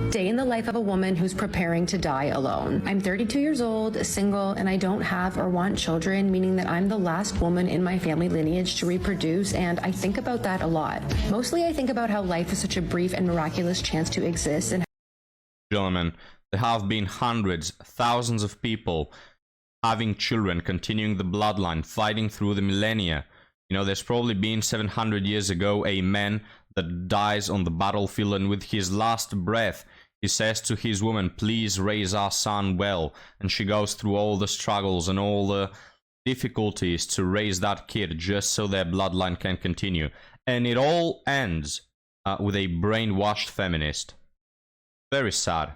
Day in the life of a woman who's preparing to die alone. I'm 32 years old, single, and I don't have or want children, meaning that I'm the last woman in my family lineage to reproduce, and I think about that a lot. Mostly I think about how life is such a brief and miraculous chance to exist, and gentlemen, there have been hundreds, thousands of people having children, continuing the bloodline, fighting through the millennia. You know, there's probably been 700 years ago a man that dies on the battlefield, and with his last breath he says to his woman, please raise our son well, and she goes through all the struggles and all the difficulties to raise that kid just so their bloodline can continue. And it all ends with a brainwashed feminist. Very sad.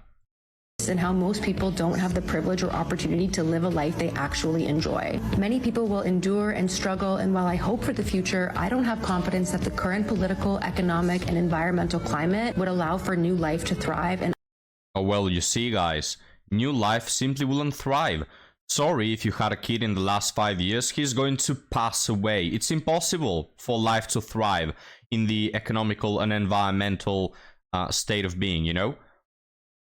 And how most people don't have the privilege or opportunity to live a life they actually enjoy. Many people will endure and struggle, and while I hope for the future, I don't have confidence that the current political, economic, and environmental climate would allow for new life to thrive. And oh, well, you see, guys, new life simply wouldn't thrive. Sorry, if you had a kid in the last 5 years, he's going to pass away. It's impossible for life to thrive in the economical and environmental state of being, you know?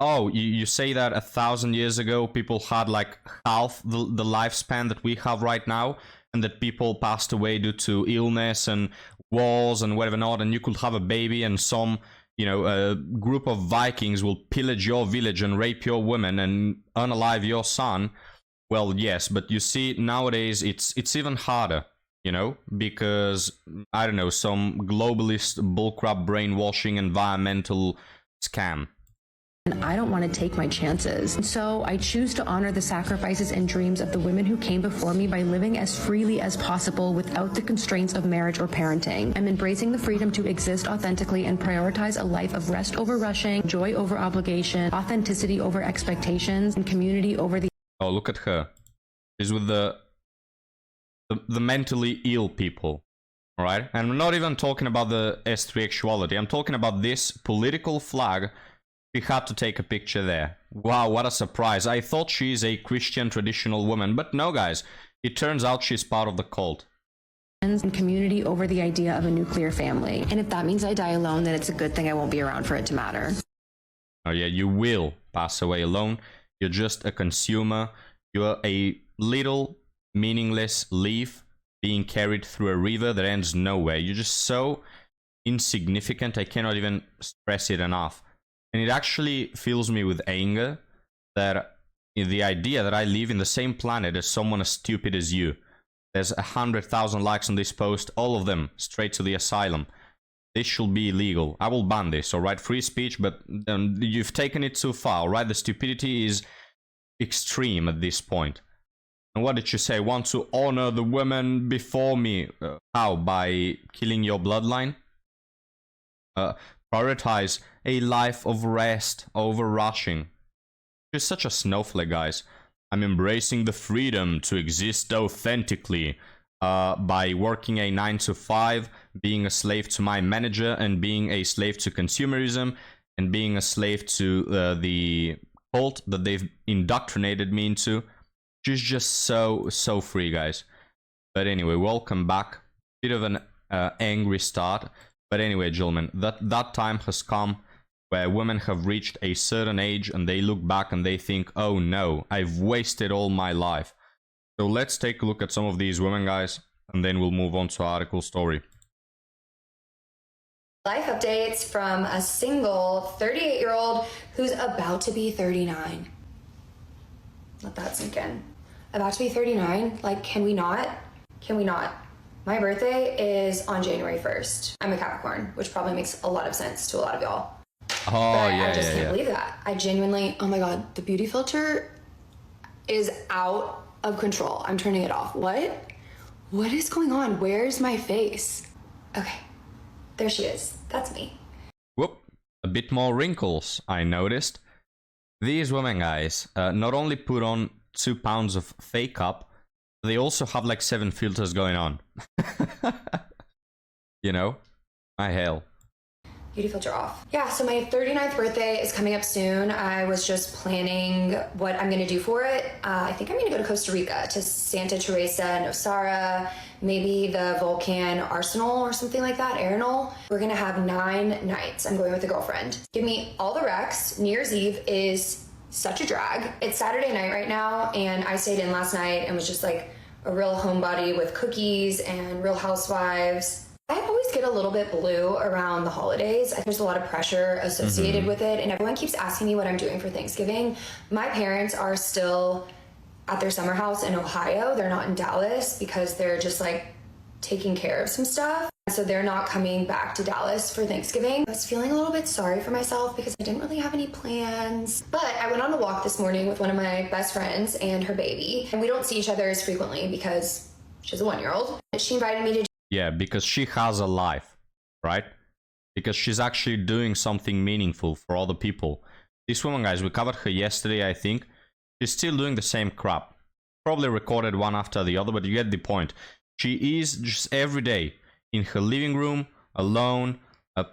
Oh, you say that 1,000 years ago people had like half the lifespan that we have right now, and that people passed away due to illness and wars and whatever not, and you could have a baby and some, you know, a group of Vikings will pillage your village and rape your woman and unalive your son. Well, yes, but you see, nowadays it's even harder, you know, because, I don't know, some globalist bullcrap brainwashing environmental scam. I don't want to take my chances. So I choose to honor the sacrifices and dreams of the women who came before me by living as freely as possible without the constraints of marriage or parenting. I'm embracing the freedom to exist authentically and prioritize a life of rest over rushing, joy over obligation, authenticity over expectations, and community over the... Oh, look at her. She's with the mentally ill people. All right? And I'm not even talking about the S3 actuality. I'm talking about this political flag. We had to take a picture there. Wow, what a surprise. I thought she's a Christian traditional woman, but no, guys. It turns out she's part of the cult. And community over the idea of a nuclear family. And if that means I die alone, then it's a good thing I won't be around for it to matter. Oh yeah, you will pass away alone. You're just a consumer. You're a little meaningless leaf being carried through a river that ends nowhere. You're just so insignificant. I cannot even stress it enough. And it actually fills me with anger that the idea that I live in the same planet as someone as stupid as you. There's 100,000 likes on this post, all of them straight to the asylum. This should be illegal. I will ban this, alright? Free speech, but you've taken it too far, alright? The stupidity is extreme at this point. And what did you say? Want to honor the women before me? How? By killing your bloodline? Prioritize a life of rest over rushing. She's such a snowflake, guys. I'm embracing the freedom to exist authentically by working a 9-to-5, being a slave to my manager, and being a slave to consumerism, and being a slave to the cult that they've indoctrinated me into. She's just so free, guys. But anyway, welcome back. Bit of an angry start. But anyway, gentlemen, that time has come where women have reached a certain age and they look back and they think, oh no, I've wasted all my life. So let's take a look at some of these women, guys, and then we'll move on to our article story. Life updates from a single 38-year-old who's about to be 39. Let that sink in. About to be 39? Like, can we not? Can we not? My birthday is on January 1st. I'm a Capricorn, which probably makes a lot of sense to a lot of y'all. Oh, but yeah, I just can't yeah. believe that. I genuinely, oh my God, the beauty filter is out of control. I'm turning it off. What? What is going on? Where's my face? Okay, there she is. That's me. Whoop, a bit more wrinkles, I noticed. These women, guys, not only put on 2 pounds of fake up, they also have like 7 filters going on. You know? My hell. Beauty filter off. Yeah, so my 39th birthday is coming up soon. I was just planning what I'm gonna do for it. I think I'm gonna go to Costa Rica, to Santa Teresa, Nosara, maybe the Vulcan Arsenal or something like that, Arenal. We're gonna have 9 nights. I'm going with a girlfriend. Give me all the Rex. New Year's Eve is such a drag. It's Saturday night right now, and I stayed in last night and was just like a real homebody with cookies and Real Housewives. I always get a little bit blue around the holidays. There's a lot of pressure associated with it, and everyone keeps asking me what I'm doing for Thanksgiving. My parents are still at their summer house in Ohio. They're not in Dallas because they're just like taking care of some stuff. So they're not coming back to Dallas for Thanksgiving. I was feeling a little bit sorry for myself because I didn't really have any plans. But I went on a walk this morning with one of my best friends and her baby. And we don't see each other as frequently because she's a 1-year-old. She invited me to... Yeah, because she has a life, right? Because she's actually doing something meaningful for other people. This woman, guys, we covered her yesterday, I think. She's still doing the same crap. Probably recorded one after the other, but you get the point. She is just every day in her living room, alone,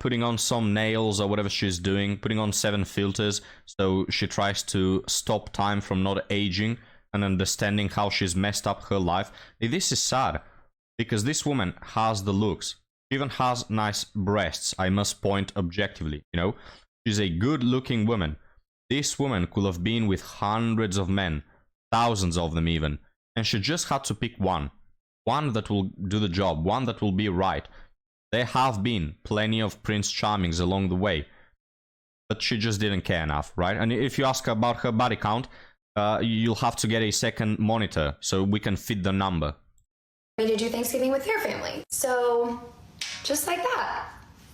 putting on some nails or whatever she's doing, putting on 7 filters, so she tries to stop time from not aging and understanding how she's messed up her life. This is sad. Because this woman has the looks. She even has nice breasts, I must point objectively, you know. She's a good-looking woman. This woman could have been with hundreds of men, thousands of them even. And she just had to pick one. One that will do the job, one that will be right. There have been plenty of Prince Charmings along the way. But she just didn't care enough, right? And if you ask her about her body count, you'll have to get a second monitor so we can fit the number. To do Thanksgiving with their family. So just like that,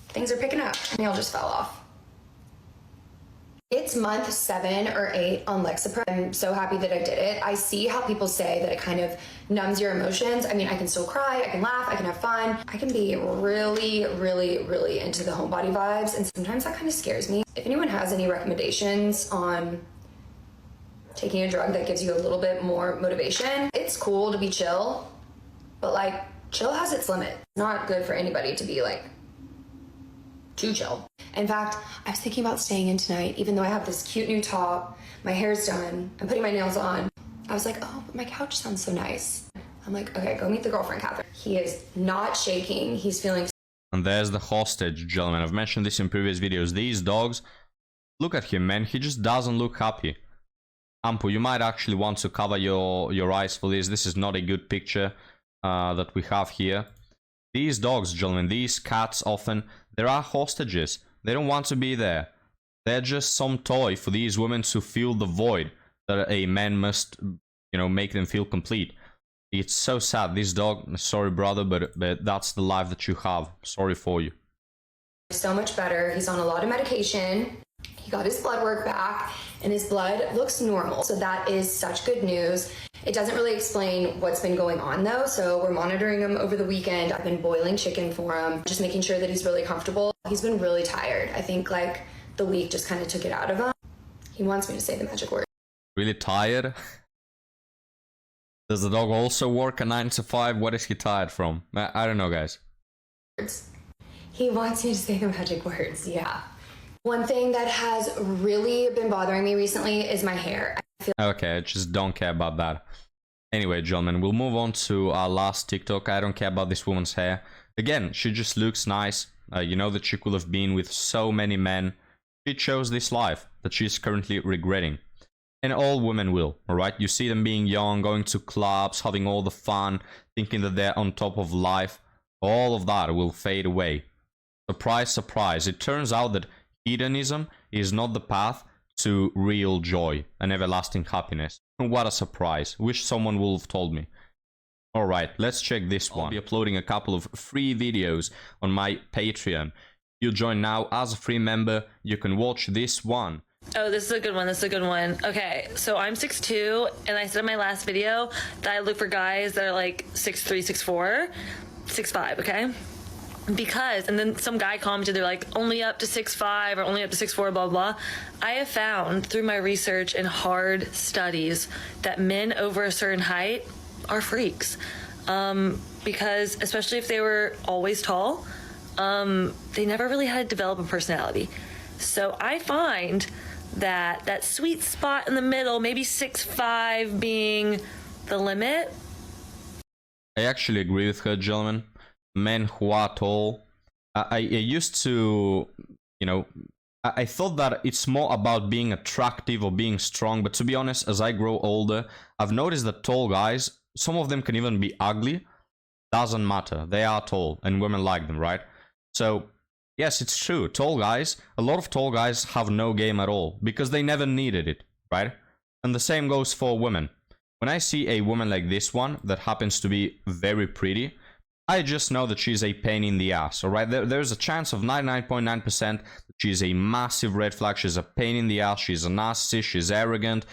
things are picking up. Nail just fell off. It's month 7 or 8 on Lexapro. I'm so happy that I did it. I see how people say that it kind of numbs your emotions. I mean, I can still cry, I can laugh, I can have fun. I can be really, really, really into the homebody vibes, and sometimes that kind of scares me. If anyone has any recommendations on taking a drug that gives you a little bit more motivation, it's cool to be chill. But like, chill has its limit. It's not good for anybody to be like too chill. In fact, I was thinking about staying in tonight, even though I have this cute new top, my hair's done, I'm putting my nails on. I was like, oh, but my couch sounds so nice. I'm like, okay, go meet the girlfriend, Catherine. He is not shaking. He's feeling... And there's the hostage, gentlemen. I've mentioned this in previous videos. These dogs, look at him, man. He just doesn't look happy. Ampu, you might actually want to cover your eyes for this. This is not a good picture that we have here. These dogs, gentlemen, these cats often, there are hostages. They don't want to be there. They're just some toy for these women to fill the void that a man must, you know, make them feel complete. It's so sad. This dog, sorry brother, but that's the life that you have. Sorry for you. So much better. He's on a lot of medication. He got his blood work back and his blood looks normal. So that is such good news. It doesn't really explain what's been going on though. So we're monitoring him over the weekend. I've been boiling chicken for him, just making sure that he's really comfortable. He's been really tired. I think like the week just kind of took it out of him. He wants me to say the magic word. Really tired? Does the dog also work a 9 to 5? What is he tired from? I don't know, guys. He wants me to say the magic words, yeah. One thing that has really been bothering me recently is my hair. Okay, I just don't care about that. Anyway, gentlemen, we'll move on to our last TikTok. I don't care about this woman's hair. Again, she just looks nice. You know that she could have been with so many men. She chose this life that she's currently regretting. And all women will, alright? You see them being young, going to clubs, having all the fun, thinking that they're on top of life. All of that will fade away. Surprise, surprise. It turns out that hedonism is not the path to real joy and everlasting happiness. What a surprise. Wish someone would have told me. Alright, let's check this one. I'll be uploading a couple of free videos on my Patreon. You join now as a free member. You can watch this one. Oh, this is a good one. This is a good one. Okay, so I'm 6'2", and I said in my last video that I look for guys that are like 6'3", 6'4", 6'5", okay? Because, and then some guy commented, they're like, only up to 6'5", or only up to 6'4", blah, blah. I have found through my research and hard studies that men over a certain height are freaks. Because, especially if they were always tall, they never really had to develop a personality. So I find that sweet spot in the middle, maybe 6'5" being the limit. I actually agree with her, gentlemen. Men who are tall. I used to, you know, I thought that it's more about being attractive or being strong, but to be honest, as I grow older, I've noticed that tall guys, some of them can even be ugly. Doesn't matter. They are tall, and women like them, right? So, yes, it's true. Tall guys, a lot of tall guys have no game at all, because they never needed it, right? And the same goes for women. When I see a woman like this one, that happens to be very pretty, I just know that she's a pain in the ass, alright? There's a chance of 99.9% that she's a massive red flag, she's a pain in the ass, she's a narcissist, she's arrogant,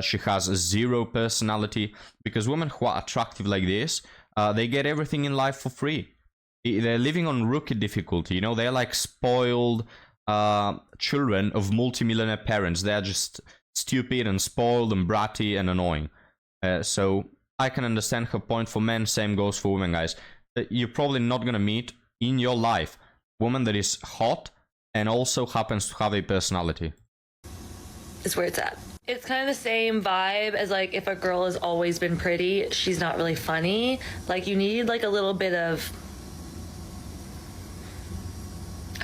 she has zero personality, because women who are attractive like this, they get everything in life for free. They're living on rookie difficulty, you know, they're like spoiled children of multimillionaire parents. They're just stupid and spoiled and bratty and annoying. So I can understand her point for men, same goes for women, guys. You're probably not going to meet in your life a woman that is hot and also happens to have a personality. Is where it's at. It's kind of the same vibe as like if a girl has always been pretty, she's not really funny. Like you need like a little bit of,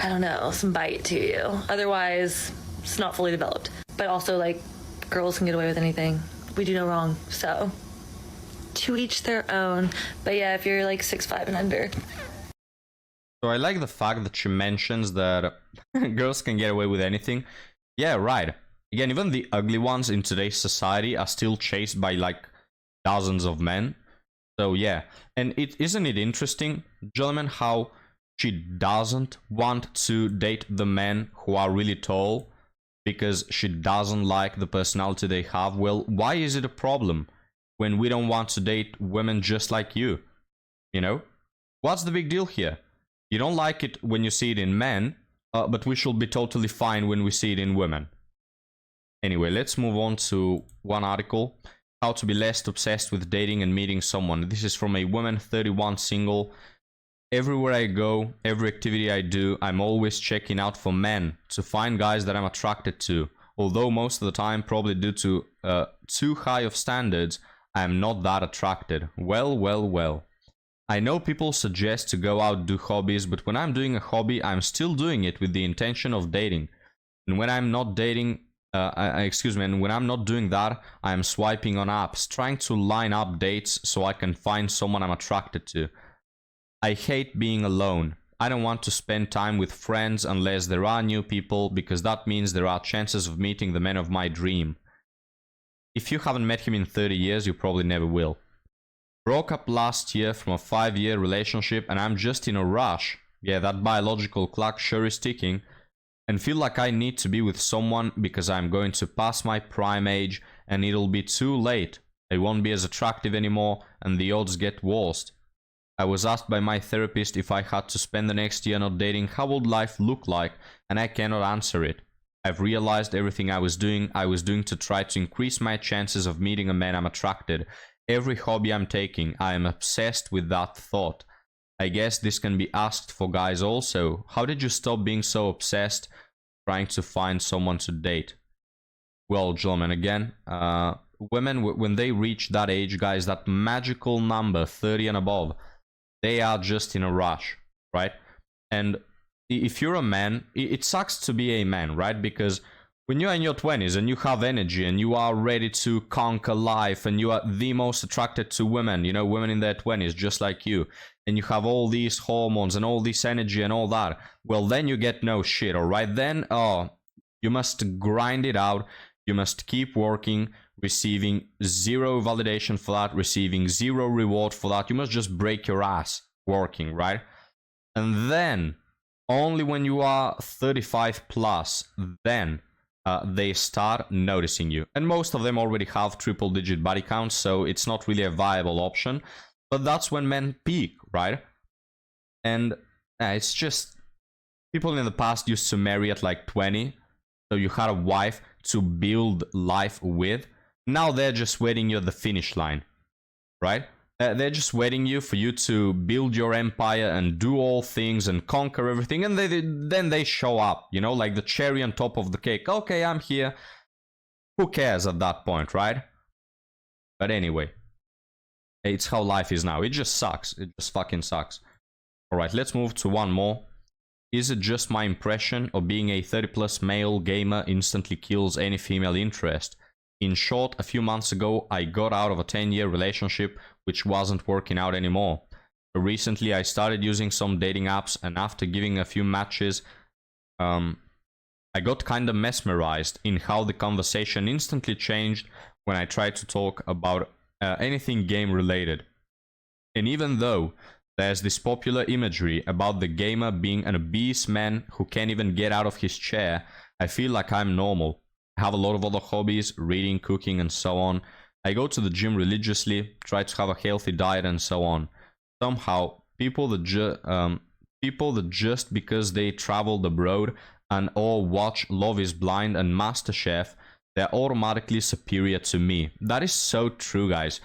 I don't know, some bite to you. Otherwise, it's not fully developed. But also like girls can get away with anything. We do no wrong, so to each their own. But yeah, if you're like 6'5" and under. So I like the fact that she mentions that girls can get away with anything. Yeah, right. Again, even the ugly ones in today's society are still chased by like dozens of men. So yeah, and isn't it interesting, gentlemen, how she doesn't want to date the men who are really tall because she doesn't like the personality they have? Well, why is it a problem when we don't want to date women just like you? You know? What's the big deal here? You don't like it when you see it in men, but we should be totally fine when we see it in women. Anyway, let's move on to one article. How to be less obsessed with dating and meeting someone. This is from a woman, 31, single. Everywhere I go, every activity I do, I'm always checking out for men to find guys that I'm attracted to. Although most of the time, probably due to too high of standards, I'm not that attracted. Well. I know people suggest to go out do hobbies, but when I'm doing a hobby, I'm still doing it with the intention of dating. And when I'm not dating, and when I'm not doing that, I'm swiping on apps, trying to line up dates so I can find someone I'm attracted to. I hate being alone. I don't want to spend time with friends unless there are new people, because that means there are chances of meeting the man of my dream. If you haven't met him in 30 years, you probably never will. Broke up last year from a 5-year relationship and I'm just in a rush. Yeah, that biological clock sure is ticking. And feel like I need to be with someone because I'm going to pass my prime age and it'll be too late. I won't be as attractive anymore and the odds get worse. I was asked by my therapist if I had to spend the next year not dating, how would life look like, and I cannot answer it. I've realized everything I was doing to try to increase my chances of meeting a man I'm attracted. Every hobby I'm taking, I am obsessed with that thought. I guess this can be asked for guys also. How did you stop being so obsessed trying to find someone to date? Well, gentlemen, again, women, when they reach that age, guys, that magical number, 30 and above, they are just in a rush, right? And if you're a man, it sucks to be a man, right? Because when you're in your 20s and you have energy and you are ready to conquer life and you are the most attracted to women, you know, women in their 20s, just like you, and you have all these hormones and all this energy and all that, well, then you get no shit, all right? Then, you must grind it out. You must keep working, receiving zero validation for that, receiving zero reward for that. You must just break your ass working, right? And then, only when you are 35 plus, then they start noticing you. And most of them already have triple-digit body counts, so it's not really a viable option. But that's when men peak, right? And it's just, people in the past used to marry at like 20, so you had a wife to build life with. Now they're just waiting you at the finish line, right? They're just waiting you for you to build your empire and do all things and conquer everything, and then they show up, you know, like the cherry on top of the cake. Okay, I'm here. Who cares at that point, right? But anyway, It's how life is now. It just sucks. It just fucking sucks. Alright, let's move to one more. Is it just my impression, or being a 30+ male gamer instantly kills any female interest? In short, a few months ago, I got out of a 10-year relationship which wasn't working out anymore. Recently, I started using some dating apps, and after giving a few matches, I got kinda mesmerized in how the conversation instantly changed when I tried to talk about anything game related. And even though there's this popular imagery about the gamer being an obese man who can't even get out of his chair, I feel like I'm normal. I have a lot of other hobbies, reading, cooking, and so on. I go to the gym religiously, try to have a healthy diet, and so on. Somehow, people that just because they traveled abroad and or watch Love is Blind and MasterChef, they're automatically superior to me. That is so true, guys.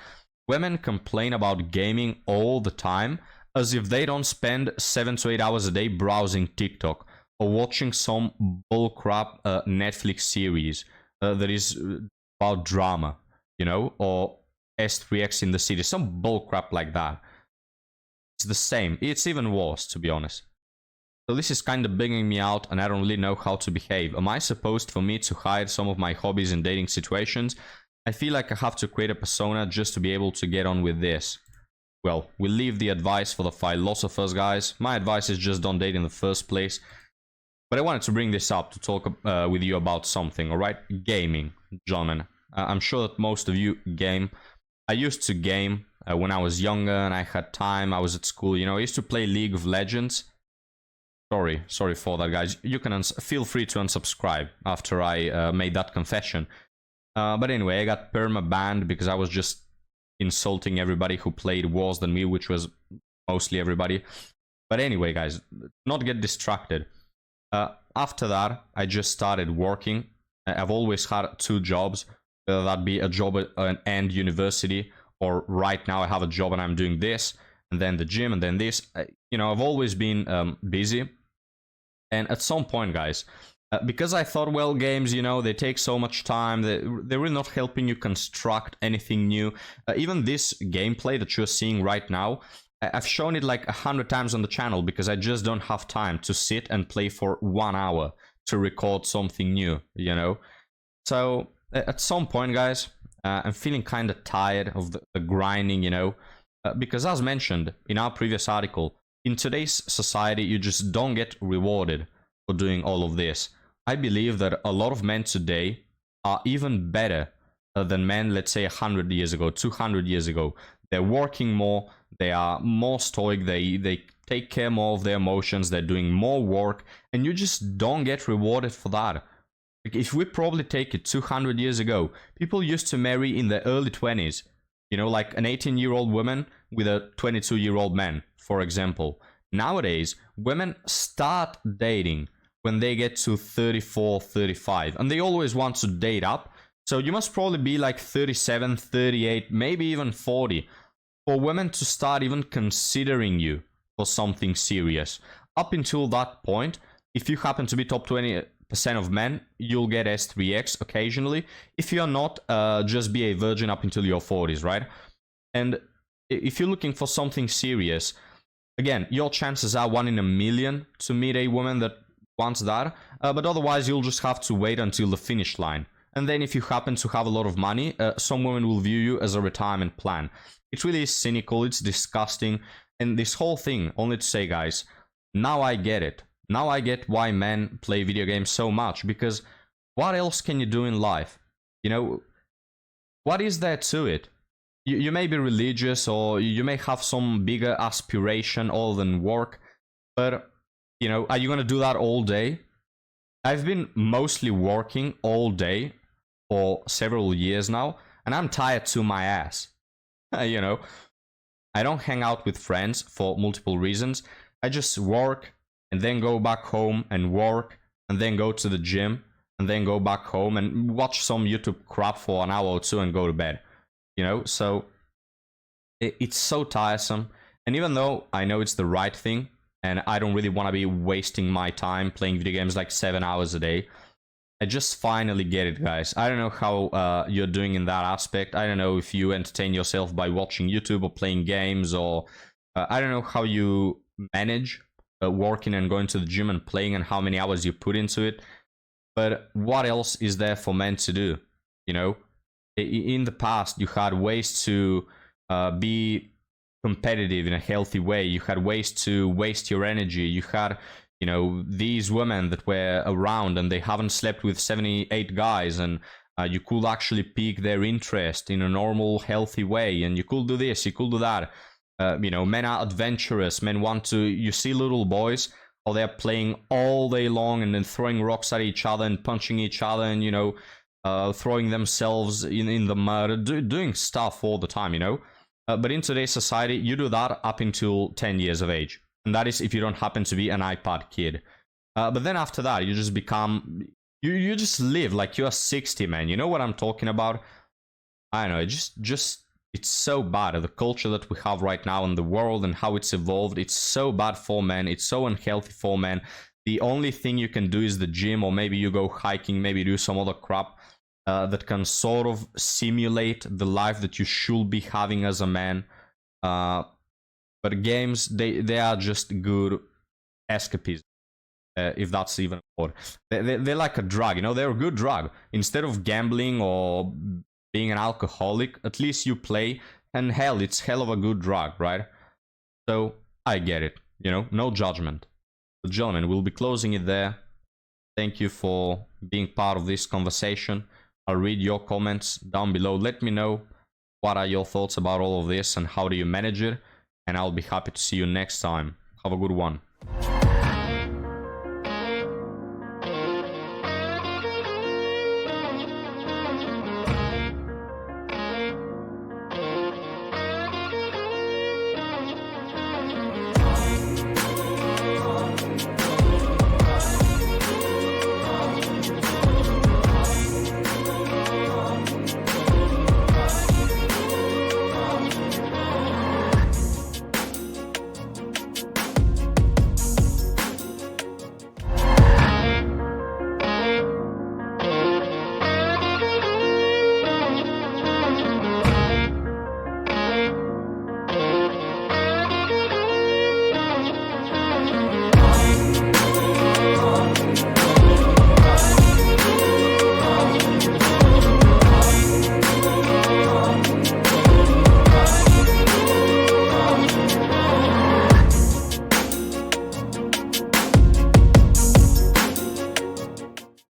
Women complain about gaming all the time, as if they don't spend 7 to 8 hours a day browsing TikTok or watching some bullcrap Netflix series that is about drama, you know, or S3X in the City, some bullcrap like that. It's the same. It's even worse, to be honest. So this is kind of bigging me out, and I don't really know how to behave. Am I supposed for me to hide some of my hobbies in dating situations? I feel like I have to create a persona just to be able to get on with this. Well, we'll leave the advice for the philosophers, guys. My advice is just don't date in the first place. But I wanted to bring this up to talk with you about something, alright? Gaming, gentlemen. I'm sure that most of you game. I used to game when I was younger and I had time. I was at school, you know. I used to play League of Legends. Sorry for that, guys. You can feel free to unsubscribe after I made that confession. But anyway, I got perma-banned because I was just insulting everybody who played worse than me, which was mostly everybody. But anyway, guys, not get distracted. After that, I just started working. I've always had 2 jobs, whether that be a job at an end university, or right now I have a job and I'm doing this, and then the gym, and then this. You know, I've always been busy. And at some point, guys, because I thought, well, games, you know, they take so much time, they're really not helping you construct anything new. Even this gameplay that you're seeing right now, I've shown it like 100 times on the channel because I just don't have time to sit and play for 1 hour to record something new, you know? So at some point, guys, I'm feeling kind of tired of the grinding, you know? Because as mentioned in our previous article, in today's society, you just don't get rewarded for doing all of this. I believe that a lot of men today are even better than men, let's say 100 years ago, 200 years ago. They're working more, they are more stoic, they take care more of their emotions, they're doing more work, and you just don't get rewarded for that. Like, if we probably take it 200 years ago, people used to marry in their early 20s. You know, like an 18-year-old woman with a 22-year-old man, for example. Nowadays, women start dating when they get to 34, 35, and they always want to date up. So you must probably be like 37, 38, maybe even 40 for women to start even considering you for something serious. Up until that point, if you happen to be top 20% of men, you'll get S3X occasionally. If you're not, just be a virgin up until your 40s, right? And if you're looking for something serious, again, your chances are 1 in a million to meet a woman that wants that, but otherwise you'll just have to wait until the finish line. And then if you happen to have a lot of money, some women will view you as a retirement plan. It really is cynical, it's disgusting, and this whole thing, only to say, guys, now I get it. Now I get why men play video games so much, because what else can you do in life? You know, what is there to it? You may be religious, or you may have some bigger aspiration other than work, but, you know, are you going to do that all day? I've been mostly working all day for several years now, and I'm tired to my ass. You know, I don't hang out with friends for multiple reasons. I just work and then go back home and work and then go to the gym and then go back home and watch some YouTube crap for an hour or 2 and go to bed. You know, so it's so tiresome. And even though I know it's the right thing, and I don't really want to be wasting my time playing video games like 7 hours a day, I just finally get it, guys. I don't know how you're doing in that aspect. I don't know if you entertain yourself by watching YouTube or playing games, or I don't know how you manage working and going to the gym and playing and how many hours you put into it. But what else is there for men to do? You know, in the past, you had ways to be competitive in a healthy way. You had ways to waste your energy. You had, you know, these women that were around and they haven't slept with 78 guys, and you could actually pique their interest in a normal, healthy way. And you could do this, you could do that. You know, men are adventurous. Men want to, you see little boys, or they're playing all day long and then throwing rocks at each other and punching each other and, you know, throwing themselves in the mud, doing stuff all the time, you know. But in today's society, you do that up until 10 years of age. And that is if you don't happen to be an iPad kid. But then after that, you just become, you just live like you're 60, man. You know what I'm talking about? I don't know, it's so bad. The culture that we have right now in the world and how it's evolved, it's so bad for men. It's so unhealthy for men. The only thing you can do is the gym, or maybe you go hiking, maybe do some other crap that can sort of simulate the life that you should be having as a man. But games, they are just good escapism, if that's even a word. They're like a drug, you know, they're a good drug. Instead of gambling or being an alcoholic, at least you play, and hell, it's hell of a good drug, right? So, I get it, you know, no judgment. But gentlemen, we'll be closing it there. Thank you for being part of this conversation. I'll read your comments down below. Let me know what are your thoughts about all of this and how do you manage it. And I'll be happy to see you next time. Have a good one.